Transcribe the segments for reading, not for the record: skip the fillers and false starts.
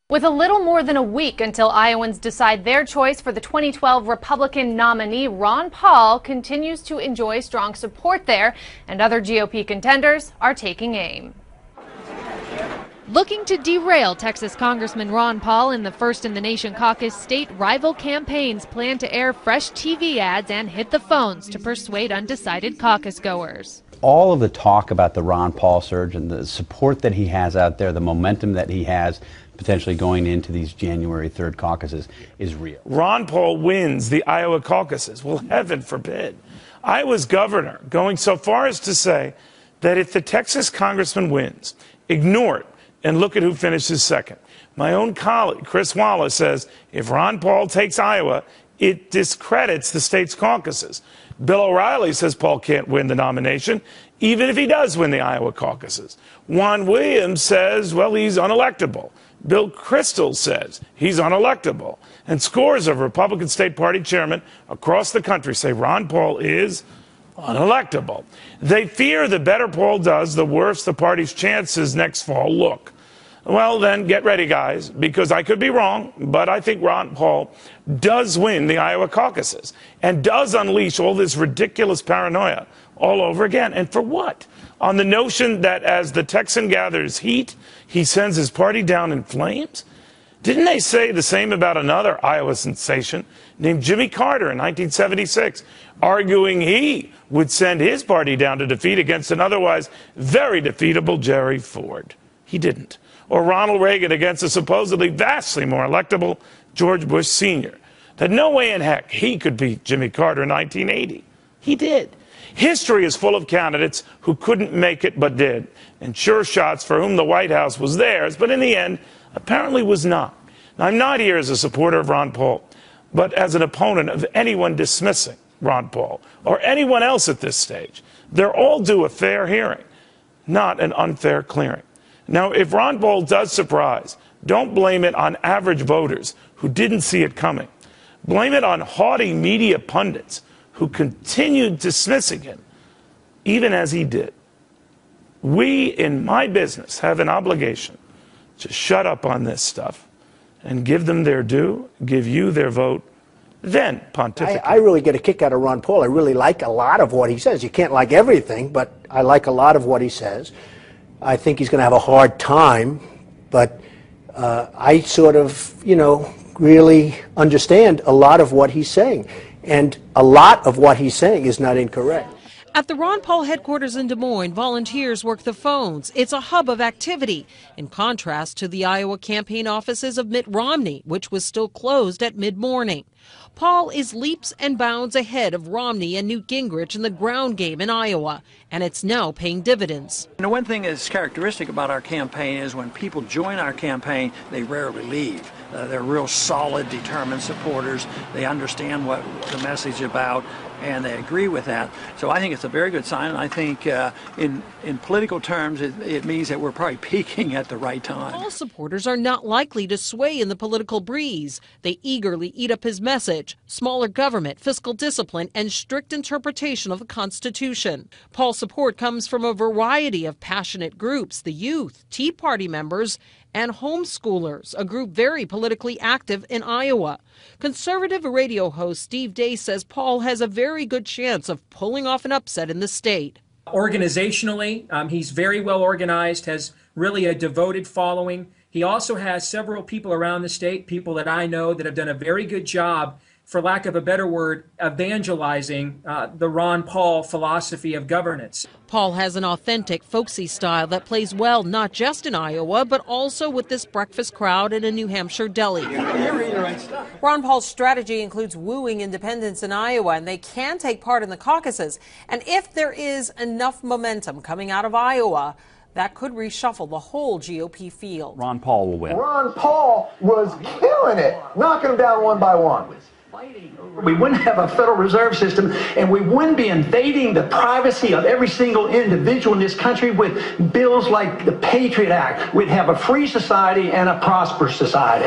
With a little more than a week until Iowans decide their choice for the 2012 Republican nominee, Ron Paul continues to enjoy strong support there, and other GOP contenders are taking aim. Looking to derail Texas Congressman Ron Paul in the First in the Nation caucus, state rival campaigns plan to air fresh TV ads and hit the phones to persuade undecided caucus goers. All of the talk about the Ron Paul surge and the support that he has out there, the momentum that he has potentially going into these January 3rd caucuses is real. Ron Paul wins the Iowa caucuses. Well, heaven forbid. Iowa's governor going so far as to say that if the Texas congressman wins, ignore it and look at who finishes second. My own colleague, Chris Wallace, says if Ron Paul takes Iowa, it discredits the state's caucuses. Bill O'Reilly says Paul can't win the nomination, even if he does win the Iowa caucuses. Juan Williams says, well, he's unelectable. Bill Kristol says he's unelectable. And scores of Republican State Party chairmen across the country say Ron Paul is unelectable. They fear the better Paul does, the worse the party's chances next fall look. Well, then get ready, guys, because I could be wrong, but I think Ron Paul does win the Iowa caucuses and does unleash all this ridiculous paranoia all over again. And for what? On the notion that as the Texan gathers heat, he sends his party down in flames? Didn't they say the same about another Iowa sensation named Jimmy Carter in 1976, arguing he would send his party down to defeat against an otherwise very defeatable Jerry Ford? He didn't. Or Ronald Reagan against a supposedly vastly more electable George Bush Sr. That no way in heck he could beat Jimmy Carter in 1980. He did. History is full of candidates who couldn't make it but did, and sure shots for whom the White House was theirs, but in the end, apparently was not. Now, I'm not here as a supporter of Ron Paul, but as an opponent of anyone dismissing Ron Paul or anyone else at this stage. They're all due a fair hearing, not an unfair clearing. Now, if Ron Paul does surprise, don't blame it on average voters who didn't see it coming. Blame it on haughty media pundits who continued dismissing him, even as he did. We, in my business, have an obligation to shut up on this stuff and give them their due, give you their vote, then pontificate. I really get a kick out of Ron Paul. I really like a lot of what he says. You can't like everything, but I like a lot of what he says. I think he's going to have a hard time, but I sort of, really understand a lot of what he's saying. And a lot of what he's saying is not incorrect. At the Ron Paul headquarters in Des Moines, volunteers work the phones. It's a hub of activity, in contrast to the Iowa campaign offices of Mitt Romney, which was still closed at mid-morning. Paul is leaps and bounds ahead of Romney and Newt Gingrich in the ground game in Iowa, and it's now paying dividends. The one thing that's characteristic about our campaign is when people join our campaign, they rarely leave. They're real solid, determined supporters. They understand what the message is about, and they agree with that. So I think it's a very good sign, and I think in political terms, it means that we're probably peaking at the right time. Paul supporters are not likely to sway in the political breeze. They eagerly eat up his message: smaller government, fiscal discipline, and strict interpretation of the Constitution. Paul's support comes from a variety of passionate groups: the youth, Tea Party members, and homeschoolers, a group very politically active in Iowa. Conservative radio host Steve Day says Paul has a very good chance of pulling off an upset in the state. Organizationally, he's very well organized, has really a devoted following. He also has several people around the state, people that I know, that have done a very good job, for lack of a better word, evangelizing the Ron Paul philosophy of governance. Paul has an authentic, folksy style that plays well not just in Iowa, but also with this breakfast crowd in a New Hampshire deli. Ron Paul's strategy includes wooing independents in Iowa, and they can take part in the caucuses. And if there is enough momentum coming out of Iowa, that could reshuffle the whole GOP field. Ron Paul will win. Ron Paul was killing it, knocking them down one by one. We wouldn't have a Federal Reserve System, and we wouldn't be invading the privacy of every single individual in this country with bills like the Patriot Act. We'd have a free society and a prosperous society.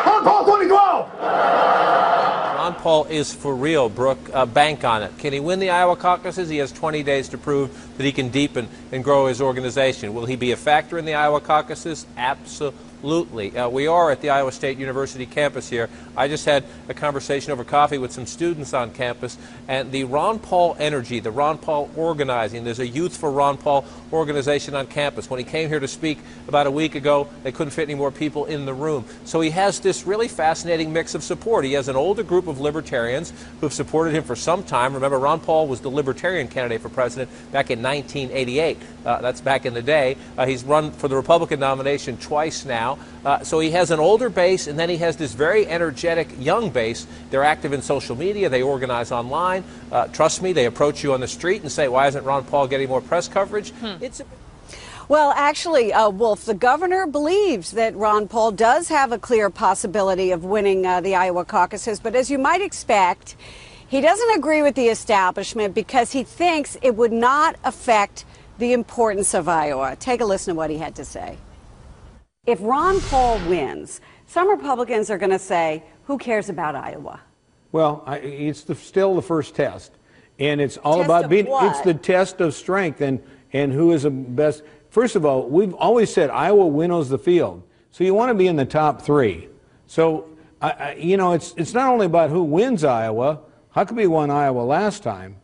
Ron Paul 2012! Ron Paul is for real, Brooke. Bank on it. Can he win the Iowa caucuses? He has 20 days to prove that he can deepen and grow his organization. Will he be a factor in the Iowa caucuses? Absolutely. We are at the Iowa State University campus here. I just had a conversation over coffee with some students on campus, and the Ron Paul energy, the Ron Paul organizing, there's a Youth for Ron Paul organization on campus. When he came here to speak about a week ago, they couldn't fit any more people in the room. So he has this really fascinating mix of support. He has an older group of libertarians who have supported him for some time. Remember, Ron Paul was the libertarian candidate for president back in 1988. That's back in the day. He's run for the Republican nomination twice now. So he has an older base, and then he has this very energetic young base. They're active in social media. They organize online. Trust me, they approach you on the street and say, why isn't Ron Paul getting more press coverage? Well, actually, Wolf, the governor believes that Ron Paul does have a clear possibility of winning the Iowa caucuses. But as you might expect, he doesn't agree with the establishment because he thinks it would not affect the importance of Iowa. Take a listen to what he had to say. If Ron Paul wins, some Republicans are going to say, who cares about Iowa? Well, it's still the first test. And it's all about being, it's the test of strength and who is the best. First of all, we've always said Iowa winnows the field. So you want to be in the top three. So, you know, it's not only about who wins Iowa. Huckabee won Iowa last time.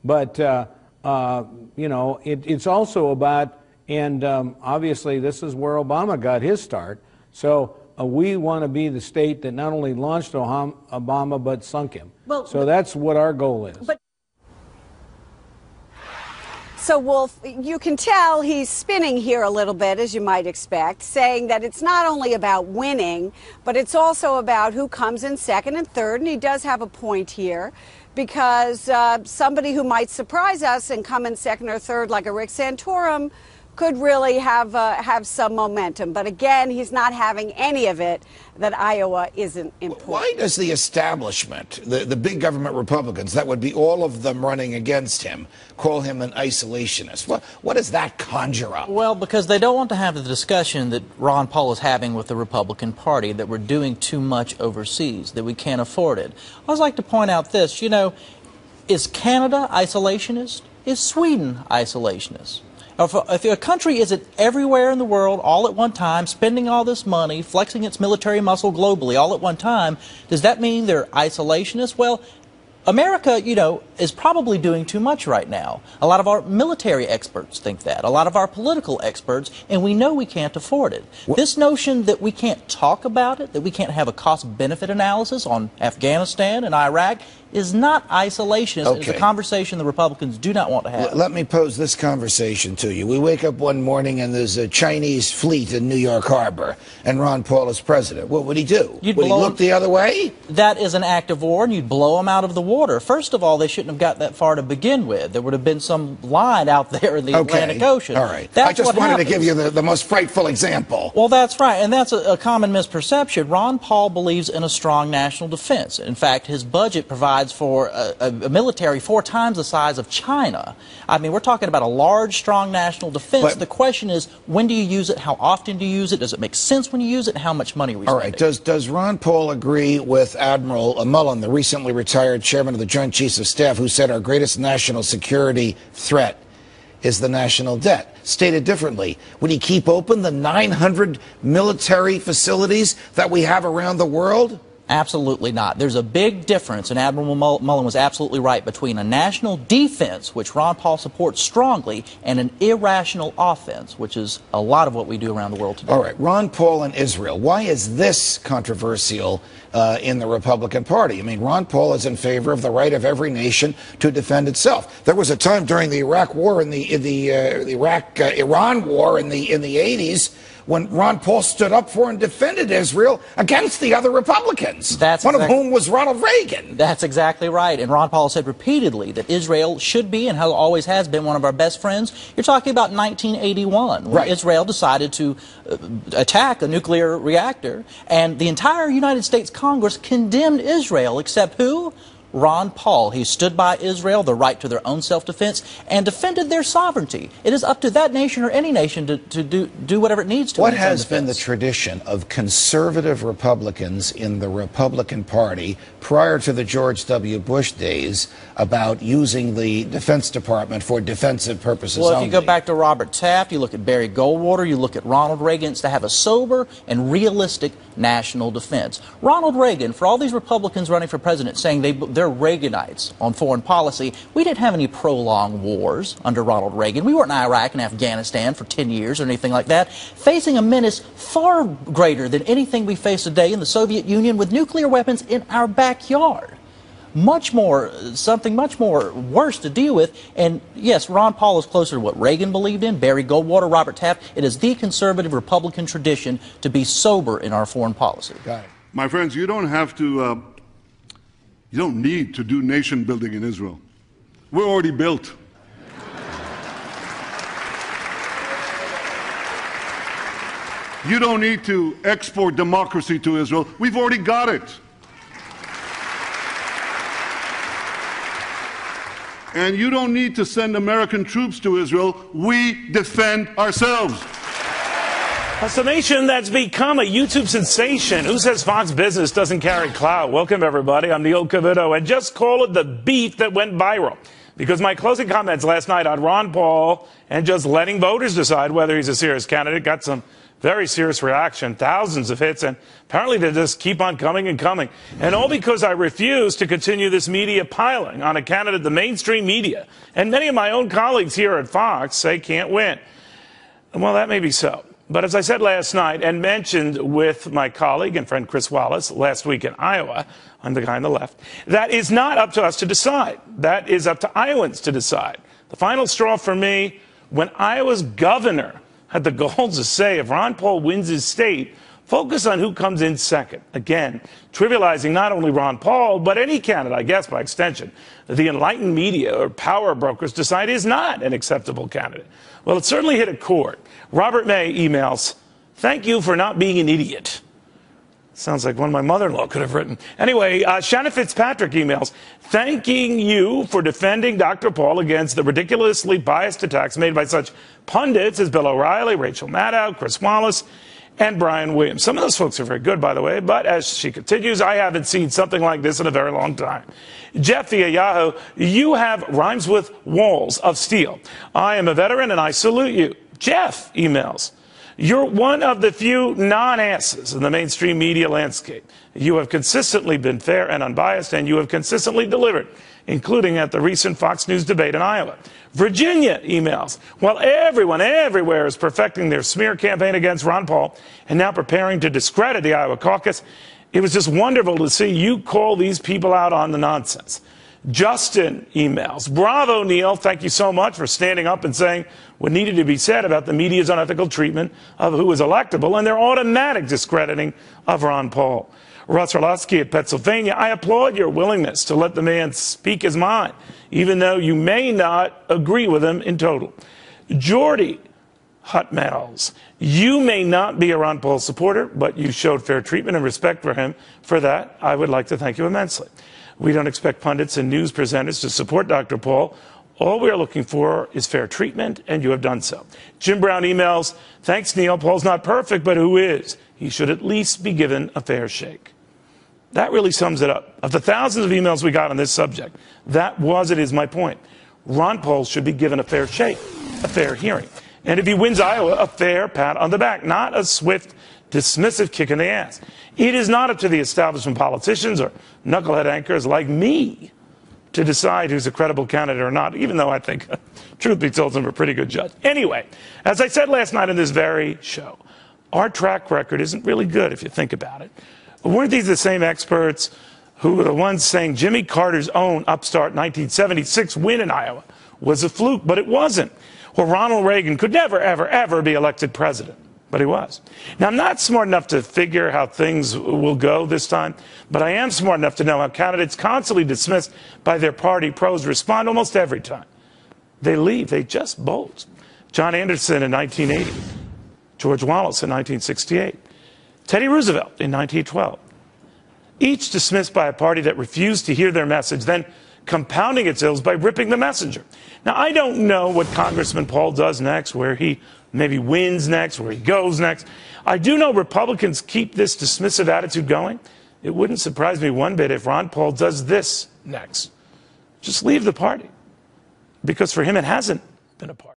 But, you know, it's also about, and obviously this is where Obama got his start. So we want to be the state that not only launched Obama, but sunk him. Well, so that's what our goal is. So, Wolf, you can tell he's spinning here a little bit, as you might expect, saying that it's not only about winning, but it's also about who comes in second and third. And he does have a point here, because somebody who might surprise us and come in second or third, like a Rick Santorum, could really have some momentum. But again, he's not having any of it that Iowa isn't important. Why does the establishment, the big government Republicans, that would be all of them running against him, call him an isolationist? What does that conjure up? Well, because they don't want to have the discussion that Ron Paul is having with the Republican Party, that we're doing too much overseas, that we can't afford it. I always like to point out this, you know, is Canada isolationist? Is Sweden isolationist? If a country isn't everywhere in the world all at one time, spending all this money, flexing its military muscle globally all at one time, does that mean they're isolationists? Well, America, you know, is probably doing too much right now. A lot of our military experts think that. A lot of our political experts, and we know we can't afford it. This notion that we can't talk about it, that we can't have a cost-benefit analysis on Afghanistan and Iraq, is not isolationist. Okay. It's a conversation the Republicans do not want to have. Let me pose this conversation to you. We wake up one morning and there's a Chinese fleet in New York Harbor, and Ron Paul is president. What would he do? Would he look the other way? That is an act of war, and you'd blow them out of the water. First of all, they shouldn't have got that far to begin with. There would have been some line out there in the Atlantic Ocean. All right. I just wanted to give you the most frightful example. Well, that's right, and that's a common misperception. Ron Paul believes in a strong national defense. In fact, his budget provides for a military 4 times the size of China. I mean, we're talking about a large, strong national defense. But the question is, when do you use it? How often do you use it? Does it make sense when you use it? And how much money are we spending? All right. Does Ron Paul agree with Admiral Mullen, the recently retired chairman of the Joint Chiefs of Staff, who said our greatest national security threat is the national debt? Stated differently, would he keep open the 900 military facilities that we have around the world? Absolutely not. There's a big difference, and Admiral Mullen was absolutely right, between a national defense, which Ron Paul supports strongly, and an irrational offense, which is a lot of what we do around the world today. All right, Ron Paul and Israel. Why is this controversial in the Republican Party? I mean, Ron Paul is in favor of the right of every nation to defend itself. There was a time during the Iraq War, in the Iraq-Iran War in the 80s, when Ron Paul stood up for and defended Israel against the other Republicans, one of whom was Ronald Reagan. That's exactly right. And Ron Paul said repeatedly that Israel should be, and always has been, one of our best friends. You're talking about 1981, when Israel decided to attack a nuclear reactor, and the entire United States Congress condemned Israel, except who? Ron Paul. He stood by Israel, the right to their own self-defense, and defended their sovereignty. It is up to that nation or any nation to do whatever it needs to. What has been the tradition of conservative Republicans in the Republican Party prior to the George W. Bush days about using the Defense Department for defensive purposes Well, if only? you go back to Robert Taft, you look at Barry Goldwater, you look at Ronald Reagan, it's to have a sober and realistic national defense. Ronald Reagan, for all these Republicans running for president saying they're Reaganites on foreign policy, we didn't have any prolonged wars under Ronald Reagan. We weren't in Iraq and Afghanistan for 10 years or anything like that, facing a menace far greater than anything we face today in the Soviet Union with nuclear weapons in our backyard. Something much more worse to deal with. And yes, Ron Paul is closer to what Reagan believed in, Barry Goldwater, Robert Taft. It is the conservative Republican tradition to be sober in our foreign policy. Got it. My friends, you don't need to do nation building in Israel. We're already built. You don't need to export democracy to Israel. We've already got it. And you don't need to send American troops to Israel. We defend ourselves. A summation that's become a YouTube sensation. Who says Fox Business doesn't carry clout? Welcome, everybody. I'm Neil Cavuto, and just call it the beef that went viral. Because my closing comments last night on Ron Paul and just letting voters decide whether he's a serious candidate got some very serious reaction, thousands of hits, and apparently they just keep on coming and coming. And all because I refuse to continue this media piling on a candidate the mainstream media and many of my own colleagues here at Fox say can't win. Well, that may be so. But as I said last night and mentioned with my colleague and friend Chris Wallace last week in Iowa, I'm the guy on the left, that is not up to us to decide. That is up to Iowans to decide. The final straw for me, when Iowa's governor had the gall to say if Ron Paul wins his state, focus on who comes in second. Again, trivializing not only Ron Paul, but any candidate, I guess, by extension, the enlightened media or power brokers decide is not an acceptable candidate. Well, it certainly hit a chord. Robert May emails, "Thank you for not being an idiot." Sounds like one my mother-in-law could have written. Anyway, Shannon Fitzpatrick emails, "Thanking you for defending Dr. Paul against the ridiculously biased attacks made by such pundits as Bill O'Reilly, Rachel Maddow, Chris Wallace, and Brian Williams." Some of those folks are very good, by the way, but as she continues, I haven't seen something like this in a very long time. Jeff via Yahoo, "You have rhymes with walls of steel. I am a veteran and I salute you." Jeff emails, "You're one of the few non-asses in the mainstream media landscape. You have consistently been fair and unbiased, and you have consistently delivered, including at the recent Fox News debate in Iowa." Virginia emails, "While everyone everywhere is perfecting their smear campaign against Ron Paul and now preparing to discredit the Iowa caucus, it was just wonderful to see you call these people out on the nonsense." Justin emails, "Bravo, Neil. Thank you so much for standing up and saying what needed to be said about the media's unethical treatment of who is electable and their automatic discrediting of Ron Paul." Russ Orlowski at Pennsylvania, "I applaud your willingness to let the man speak his mind, even though you may not agree with him in total." Jordy Hutmails, "You may not be a Ron Paul supporter, but you showed fair treatment and respect for him. For that, I would like to thank you immensely. We don't expect pundits and news presenters to support Dr. Paul. All we are looking for is fair treatment, and you have done so." Jim Brown emails, "Thanks, Neil. Paul's not perfect, but who is? He should at least be given a fair shake." That really sums it up. Of the thousands of emails we got on this subject, it is my point. Ron Paul should be given a fair shake, a fair hearing. And if he wins Iowa, a fair pat on the back, not a swift, dismissive kick in the ass. It is not up to the establishment politicians or knucklehead anchors like me to decide who's a credible candidate or not, even though I think, truth be told, I'm a pretty good judge. Anyway, as I said last night on this very show, our track record isn't really good if you think about it. Weren't these the same experts who were the ones saying Jimmy Carter's own upstart 1976 win in Iowa was a fluke, but it wasn't? Or Ronald Reagan could never, ever, ever be elected president. But he was. Now, I'm not smart enough to figure how things will go this time, but I am smart enough to know how candidates constantly dismissed by their party pros respond almost every time. They leave. They just bolt. John Anderson in 1980. George Wallace in 1968. Teddy Roosevelt in 1912. each dismissed by a party that refused to hear their message, then compounding its ills by ripping the messenger. Now, I don't know what Congressman Paul does next, where he maybe wins next, where he goes next. I do know Republicans keep this dismissive attitude going. It wouldn't surprise me one bit if Ron Paul does this next. Just leave the party. Because for him, it hasn't been a party.